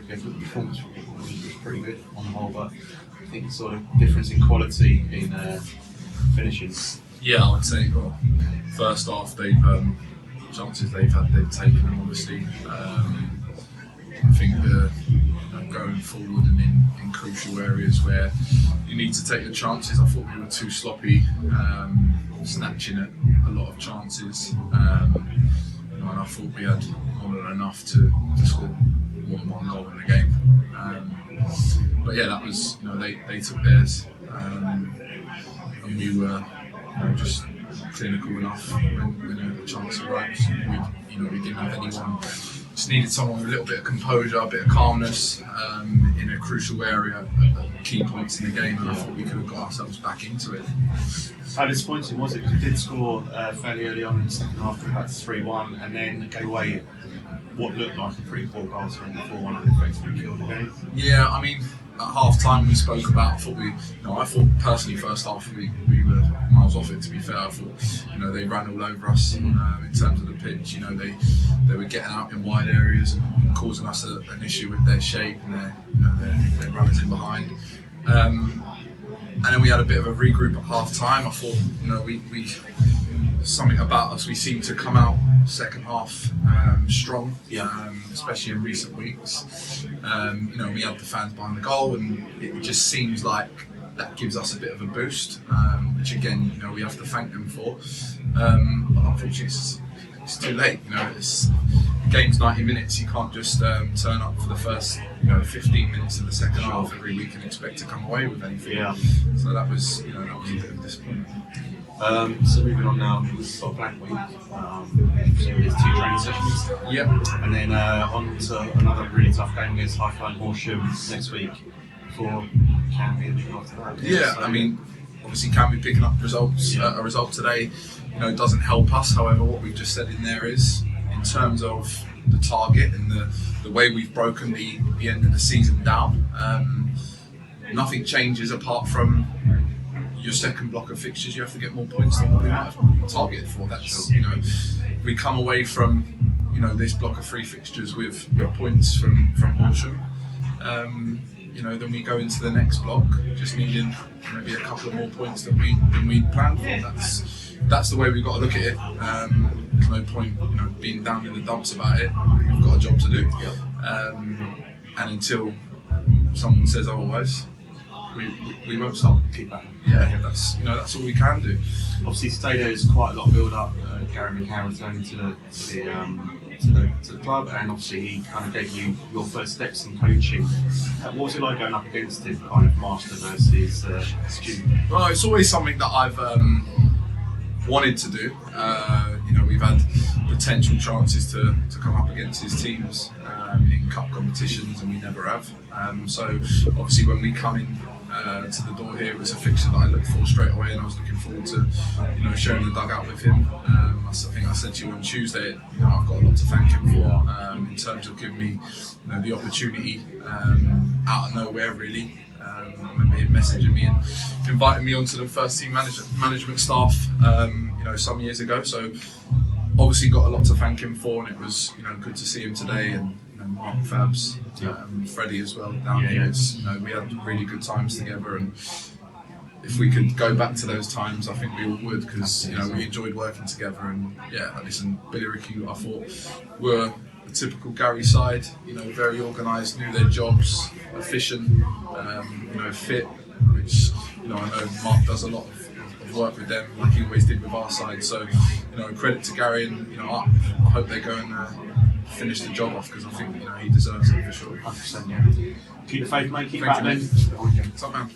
Billericay, the performance was pretty good on the whole, but I think sort of difference in quality in finishing. Yeah, I would say, well, first half, chances they've taken them, obviously. I think going forward and in crucial areas where you need to take your chances, I thought we were too sloppy, snatching at a lot of chances. And I thought we had more than enough to score one goal in the game. But yeah, that was, they took theirs, and we were just clinical enough when the chance arose. We didn't have anyone. Just needed someone with a little bit of composure, a bit of calmness in a crucial area at key points in the game, and I thought we could have got ourselves back into it. How disappointing was it? Because we did score fairly early on in the second half, about 3-1, and then go away what looked like a pretty poor goal to 4-1 and effectively killed the game. Yeah, I mean, at half time we spoke about. I thought personally first half we were miles off it. To be fair, I thought they ran all over us in terms of the pitch. They were getting out in wide areas and causing us an issue with their shape and their runners in behind. And then we had a bit of a regroup at half time. I thought we something about us. We seemed to come out second half strong, especially in recent weeks. We had the fans behind the goal, and it just seems like that gives us a bit of a boost, which again, we have to thank them for. But unfortunately, it's too late. The game's 90 minutes. You can't just turn up for the first 15 minutes of the second half every week and expect to come away with anything. Yeah. So that was a bit of a disappointment. So moving on now, we've got Black Week, so there's 2 training sessions. Yep. And then on to another really tough game against Highline Horsham next week for Canby after that. Yeah, so, I mean, obviously Canby picking up results, a result today, doesn't help us. However, what we've just said in there is, in terms of the target and the way we've broken the end of the season down, nothing changes apart from your second block of fixtures. You have to get more points than what we might have targeted for. That's we come away from this block of 3 fixtures with with from Horsham. Then we go into the next block just needing maybe a couple of more points than we planned for. That's the way we've got to look at it. There's no point being down in the dumps about it. We've got a job to do, and until someone says otherwise, we won't stop. Keep back. Yeah, that's all we can do. Obviously, today there's quite a lot of build-up. Gary McCann returning to the club, and obviously he kind of gave you your first steps in coaching. What was it like going up against him, kind of master versus student? Well, it's always something that I've wanted to do. We've had potential chances to come up against his teams in cup competitions, and we never have. So obviously when we come in to the door here, it was a fixture that I looked for straight away, and I was looking forward to sharing the dugout with him. I think I said to you on Tuesday, I've got a lot to thank him for in terms of giving me the opportunity out of nowhere, really. I remember him messaging me and inviting me onto the first team management staff some years ago, so obviously got a lot to thank him for, and it was good to see him today, and Mark Fabs, Freddie as well down here. We had really good times together, and if we could go back to those times, I think we all would, because we enjoyed working together. And listen, Billericay, I thought, were a typical Gary side, very organised, knew their jobs, efficient, fit, which I know Mark does a lot of work with them, like he always did with our side. So credit to Gary, and I hope they go and finish the job off, because I think he deserves it for sure. 100%. Yeah. Keep the faith, mate. Keep back then. Top man.